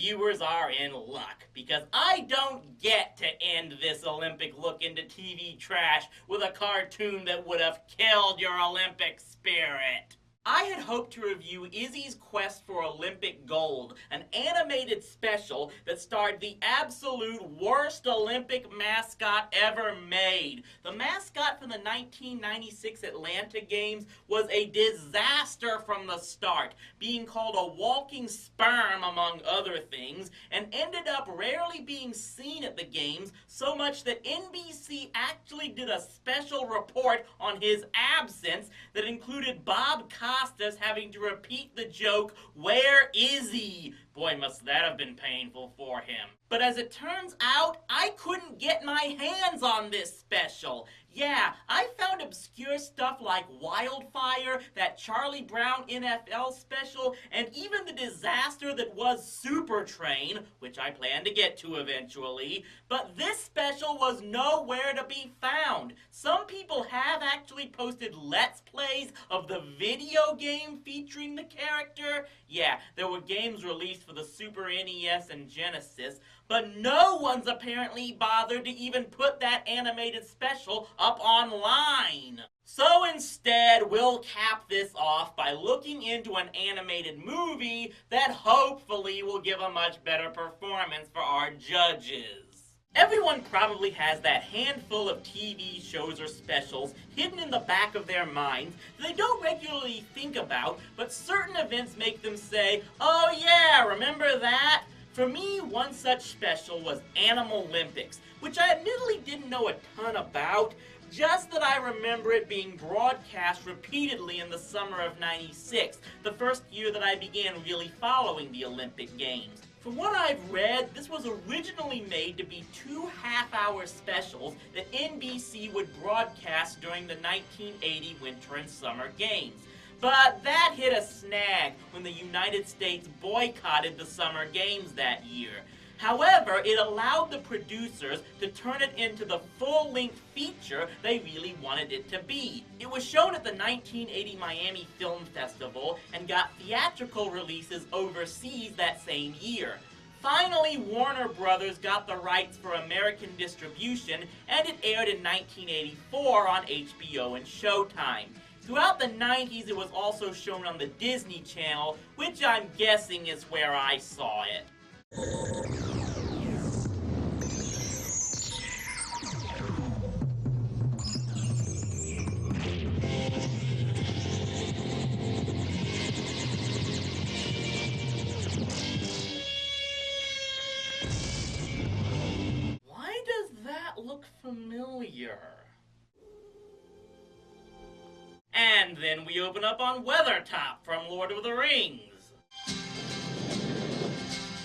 viewers are in luck, because I don't get to end this Olympic look into TV trash with a cartoon that would have killed your Olympic spirit. I had hoped to review Izzy's Quest for Olympic Gold, an animated special that starred the absolute worst Olympic mascot ever made. The mascot for the 1996 Atlanta Games was a disaster from the start, being called a walking sperm among other things, and ended up rarely being seen at the games, so much that NBC actually did a special report on his absence that included Bob Costas having to repeat the joke, "Where is he?" Boy, must that have been painful for him. But as it turns out, I couldn't get my hands on this special. Yeah, I found obscure stuff like Wildfire, that Charlie Brown NFL special, and even the disaster that was Super Train, which I plan to get to eventually. But this special was nowhere to be found. Some people have actually posted Let's Plays of the video game featuring the character. Yeah, there were games released for the Super NES and Genesis, but no one's apparently bothered to even put that animated special up online. So instead, we'll cap this off by looking into an animated movie that hopefully will give a much better performance for our judges. Everyone probably has that handful of TV shows or specials hidden in the back of their minds that they don't regularly think about, but certain events make them say, "Oh yeah, remember that?" For me, one such special was Animalympics, which I admittedly didn't know a ton about, just that I remember it being broadcast repeatedly in the summer of '96, the first year that I began really following the Olympic Games. From what I've read, this was originally made to be 2 half-hour specials that NBC would broadcast during the 1980 Winter and Summer Games. But that hit a snag when the United States boycotted the Summer Games that year. However, it allowed the producers to turn it into the full-length feature they really wanted it to be. It was shown at the 1980 Miami Film Festival and got theatrical releases overseas that same year. Finally, Warner Brothers got the rights for American distribution, and it aired in 1984 on HBO and Showtime. Throughout the 90s, it was also shown on the Disney Channel, which I'm guessing is where I saw it. Why does that look familiar? And then we open up on Weathertop from Lord of the Rings.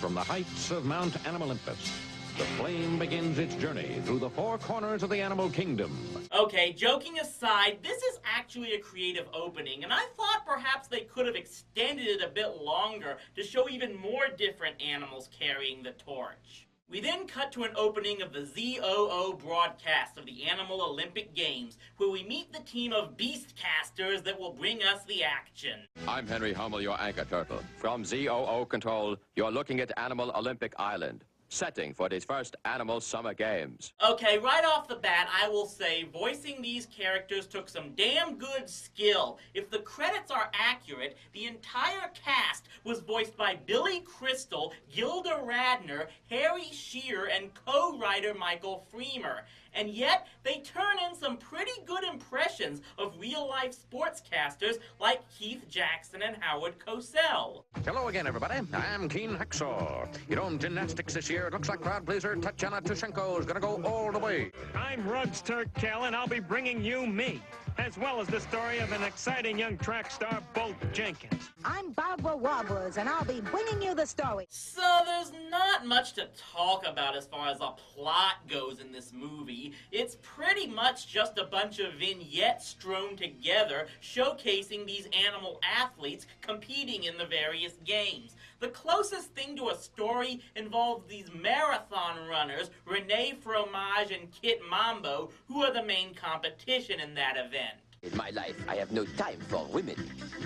From the heights of Mount Animalympics, the flame begins its journey through the 4 corners of the animal kingdom. Okay, joking aside, this is actually a creative opening, and I thought perhaps they could have extended it a bit longer to show even more different animals carrying the torch. We then cut to an opening of the ZOO broadcast of the Animal Olympic Games, where we meet the team of beastcasters that will bring us the action. I'm Henry Hummel, your anchor turtle. From ZOO Control, you're looking at Animal Olympic Island, setting for these first Animal Summer Games. Okay, right off the bat, I will say voicing these characters took some damn good skill. If the credits are accurate, the entire cast was voiced by Billy Crystal, Gilda Radner, Harry Shearer, and co-writer Michael Freemer. And yet, they turn in some pretty good impressions of real-life sportscasters like Keith Jackson and Howard Cosell. Hello again, everybody. I'm Keen Hacksaw. You know, in gymnastics this year, it looks like crowd pleaser Tatiana Tushenko is going to go all the way. I'm Rugs Turk Kell, and I'll be bringing you me, as well as the story of an exciting young track star, Bolt Jenkins. I'm Barbara Roberts, and I'll be bringing you the story. So there's not much to talk about as far as a plot goes in this movie. It's pretty much just a bunch of vignettes strewn together showcasing these animal athletes competing in the various games. The closest thing to a story involves these marathon runners, Renee Fromage and Kit Mambo, who are the main competition in that event. In my life, I have no time for women.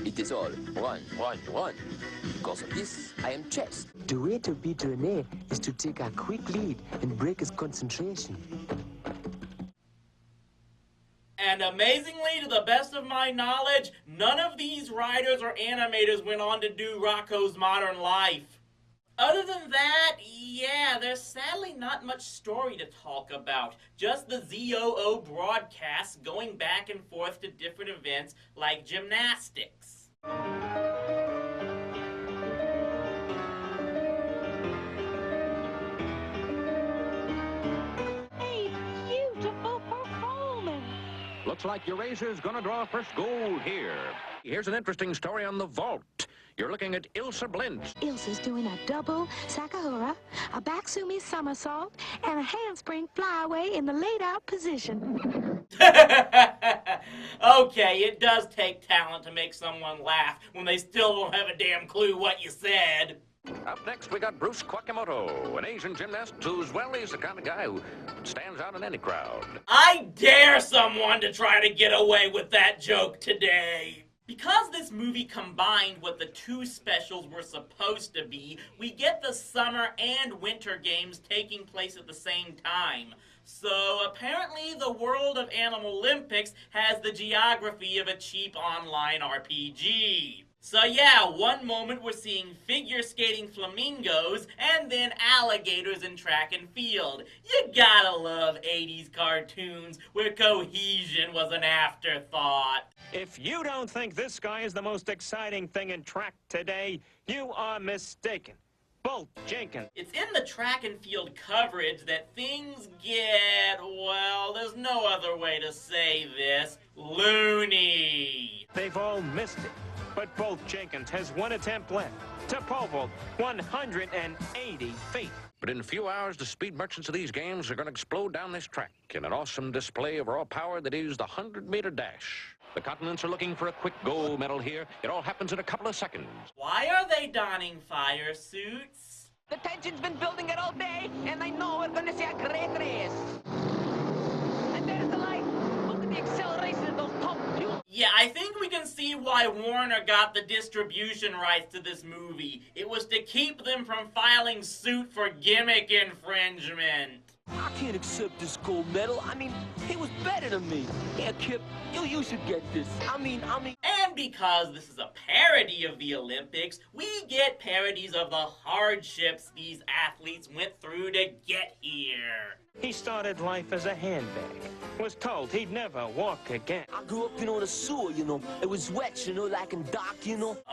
It is all run, run, run. Because of this, I am chased. The way to beat Rene is to take a quick lead and break his concentration. And amazingly, to the best of my knowledge, none of these writers or animators went on to do Rocko's Modern Life. Other than that, yeah, there's sadly not much story to talk about. Just the ZOO broadcasts going back and forth to different events like gymnastics. A beautiful performance. Looks like Eurasia's gonna draw first gold here. Here's an interesting story on the vault. You're looking at Ilsa Blintz. Ilsa's doing a double sakahura, a backsumi somersault, and a handspring flyaway in the laid-out position. Okay, it does take talent to make someone laugh when they still don't have a damn clue what you said. Up next, we got Bruce Kwakimoto, an Asian gymnast who's, well, he's the kind of guy who stands out in any crowd. I dare someone to try to get away with that joke today. Because this movie combined what the two specials were supposed to be, we get the summer and winter games taking place at the same time. So apparently the world of Animalympics has the geography of a cheap online RPG. So yeah, one moment we're seeing figure skating flamingos and then alligators in track and field. You gotta love 80s cartoons where cohesion was an afterthought. If you don't think this guy is the most exciting thing in track today, you are mistaken. Bolt Jenkins. It's in the track and field coverage that things get, well, there's no other way to say this, loony. They've all missed it. But Bolt Jenkins has one attempt left to pole vault 180 feet. But in a few hours, the speed merchants of these games are going to explode down this track in an awesome display of raw power that is the 100-meter dash. The continents are looking for a quick gold medal here. It all happens in a couple of seconds. Why are they donning fire suits? The tension's been building it all day, and I know we're gonna see a great race. And there's the light. Look at the acceleration of those top fuel. Yeah, I think we can see why Warner got the distribution rights to this movie. It was to keep them from filing suit for gimmick infringement. I can't accept this gold medal. I mean, he was better than me. Yeah, Kip, you should get this. I mean. And because this is a parody of the Olympics, we get parodies of the hardships these athletes went through to get here. He started life as a handbag. Was told he'd never walk again. I grew up, in the sewer, It was wet, like in dock,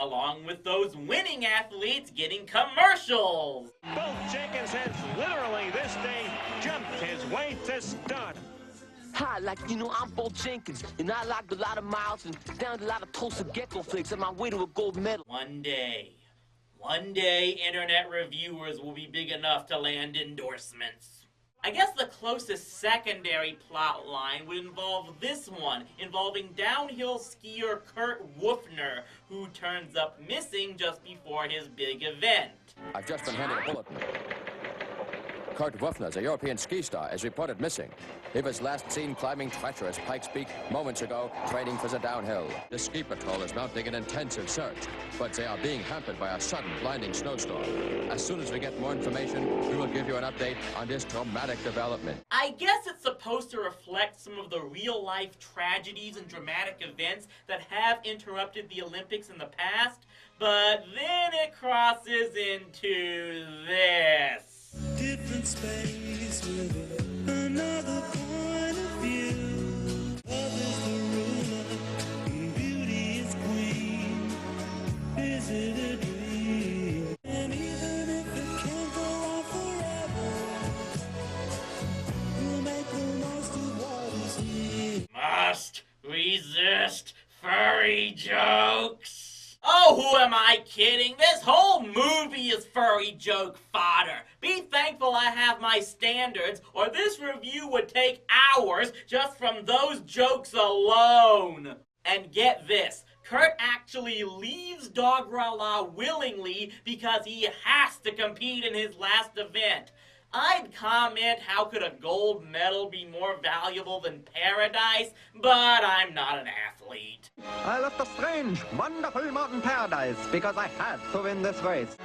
Along with those winning athletes getting commercials. Bolt Jenkins has literally this day jumped his way to stardom. Hi, I'm Bolt Jenkins, and I logged a lot of miles and downed a lot of toasted gecko flakes on my way to a gold medal. One day, internet reviewers will be big enough to land endorsements. I guess the closest secondary plot line would involve this one, involving downhill skier Kurt Woofner, who turns up missing just before his big event. I've just been handed a bulletin. Kurt Woofner, a European ski star, is reported missing. He was last seen climbing treacherous Pikes Peak moments ago, training for the downhill. The ski patrol is mounting an intensive search, but they are being hampered by a sudden blinding snowstorm. As soon as we get more information, we will give you an update on this dramatic development. I guess it's supposed to reflect some of the real-life tragedies and dramatic events that have interrupted the Olympics in the past, but then it crosses into this. Different space with another point of view. Love is the ruler and beauty is queen. Is it a dream? And even if it can't go on forever, we'll make the most of what is here. Must resist furry jokes. Oh, who am I kidding? This whole movie is furry joke fodder. Be thankful I have my standards, or this review would take hours just from those jokes alone. And get this, Kurt actually leaves Dog-Ra-La willingly because he has to compete in his last event. I'd comment how could a gold medal be more valuable than paradise, but I'm not an athlete. I left a strange, wonderful mountain paradise because I had to win this race.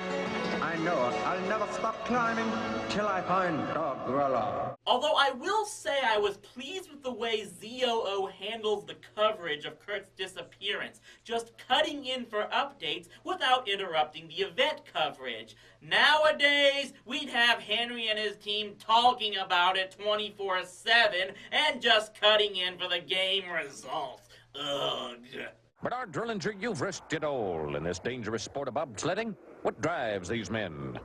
I I know I'll never stop climbing till I find Dog Gorilla. Although I will say I was pleased with the way ZOO handles the coverage of Kurt's disappearance, just cutting in for updates without interrupting the event coverage. Nowadays, we'd have Henry and his team talking about it 24/7 and just cutting in for the game results. Ugh. But our Drillinger, you've risked it all in this dangerous sport of bobsledding. What drives these men?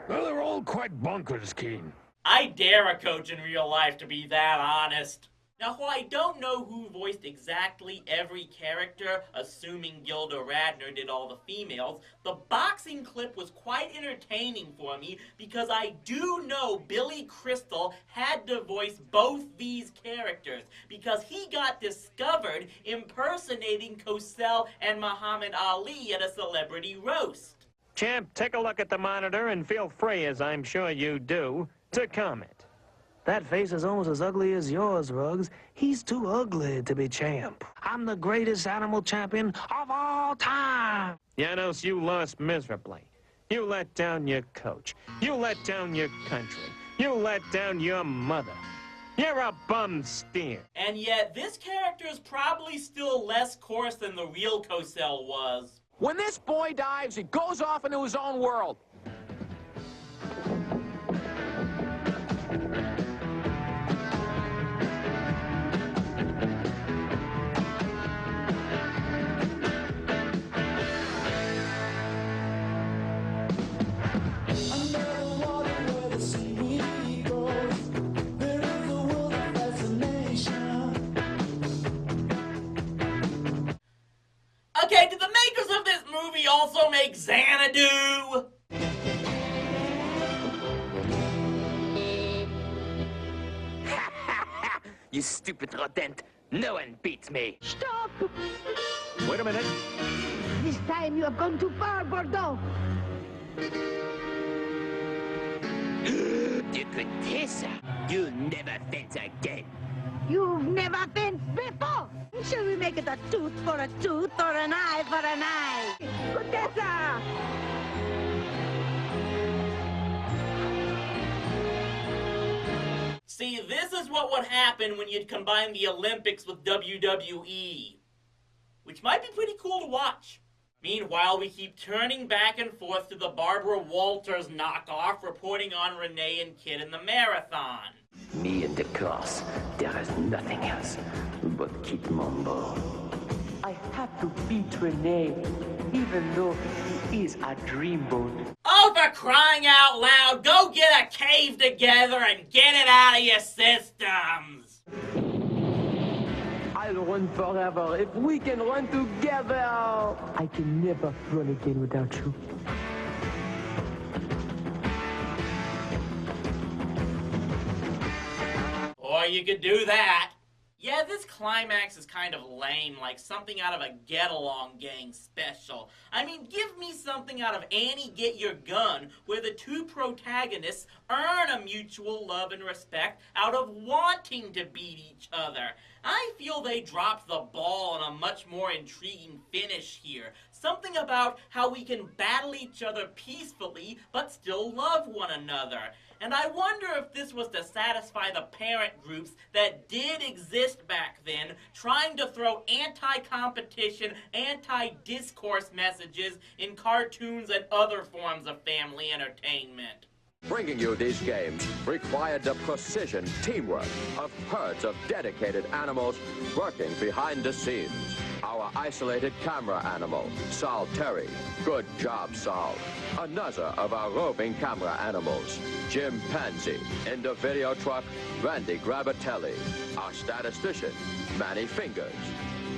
Well, they're all quite bonkers, Keen. I dare a coach in real life to be that honest. Now, while I don't know who voiced exactly every character, assuming Gilda Radner did all the females, the boxing clip was quite entertaining for me because I do know Billy Crystal had to voice both these characters because he got discovered impersonating Cosell and Muhammad Ali at a celebrity roast. Champ, take a look at the monitor and feel free, as I'm sure you do, to comment. That face is almost as ugly as yours, Ruggs. He's too ugly to be champ. I'm the greatest animal champion of all time. Janos, you lost miserably. You let down your coach. You let down your country. You let down your mother. You're a bum steer. And yet, this character is probably still less coarse than the real Cosell was. When this boy dives, he goes off into his own world. Okay, did the makers of this movie also make Xanadu? You stupid rodent. No one beats me. Stop! Wait a minute. This time you have gone too far, Bordeaux. You could kiss her. You'll never fence again. You've never fenced before. Shall we make it a tooth for a tooth or an eye for an eye? Contessa! See, this is what would happen when you'd combine the Olympics with WWE, which might be pretty cool to watch. Meanwhile, we keep turning back and forth to the Barbara Walters knockoff reporting on Renee and Kid in the marathon. Me and the cross, there is nothing else but Kid Mambo. I have to beat Renee, even though he is a dreamboat. Oh, for crying out loud, go get a cave together and get it out of your systems! I'll run forever if we can run together. I can never run again without you. Or you could do that. Yeah, this climax is kind of lame, like something out of a Get-Along Gang special. I mean, give me something out of Annie Get Your Gun, where the two protagonists earn a mutual love and respect out of wanting to beat each other. I feel they dropped the ball on a much more intriguing finish here. Something about how we can battle each other peacefully, but still love one another. And I wonder if this was to satisfy the parent groups that did exist back then, trying to throw anti-competition, anti-discourse messages in cartoons and other forms of family entertainment. Bringing you these games required the precision teamwork of herds of dedicated animals working behind the scenes. Our isolated camera animal, Sol Terry. Good job, Sol. Another of our roving camera animals, Jim Pansy. In the video truck, Randy Grabatelli. Our statistician, Manny Fingers.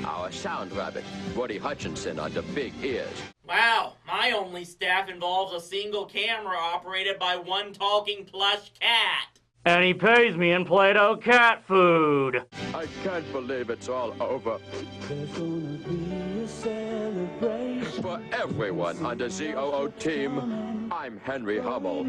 Our sound rabbit, Woody Hutchinson on the big ears. Wow, my only staff involves a single camera operated by one talking plush cat. And he pays me in Play-Doh cat food. I can't believe it's all over. There's gonna be a celebration. For everyone on the ZOO team, I'm Henry Hummel.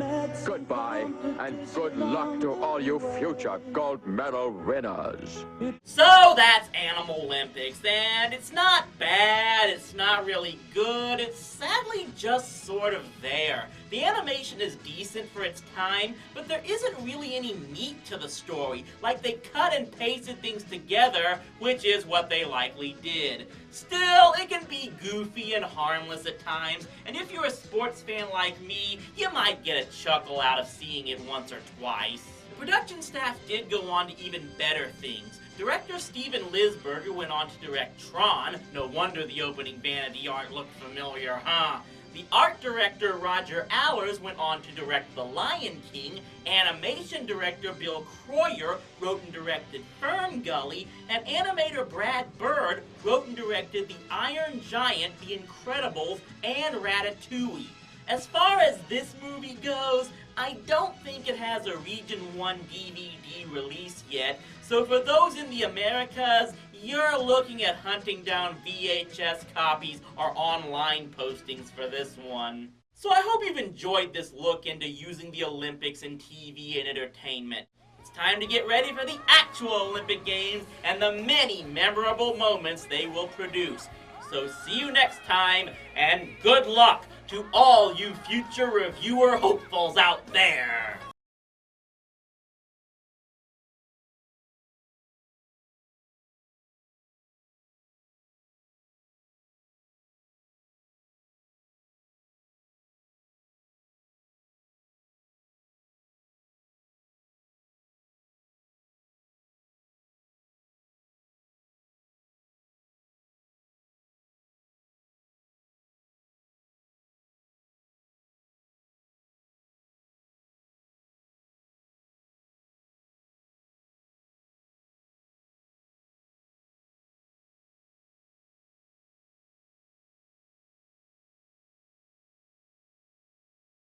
Goodbye, and good luck to all you future gold medal winners. So that's Animalympics, and it's not bad, it's not not really good. It's sadly just sort of there. The animation is decent for its time, but there isn't really any meat to the story. Like, they cut and pasted things together, which is what they likely did. Still, it can be goofy and harmless at times, and if you're a sports fan like me, you might get a chuckle out of seeing it once or twice. The production staff did go on to even better things. Director Steven Lisberger went on to direct Tron. No wonder the opening vanity art looked familiar, huh? The art director Roger Allers went on to direct The Lion King. Animation director Bill Croyer wrote and directed Fern Gully, and animator Brad Bird wrote and directed The Iron Giant, The Incredibles, and Ratatouille. As far as this movie goes, I don't think it has a Region 1 DVD release yet, so for those in the Americas, you're looking at hunting down VHS copies or online postings for this one. So I hope you've enjoyed this look into using the Olympics in TV and entertainment. It's time to get ready for the actual Olympic Games and the many memorable moments they will produce. So see you next time, and good luck to all you future reviewer hopefuls out there!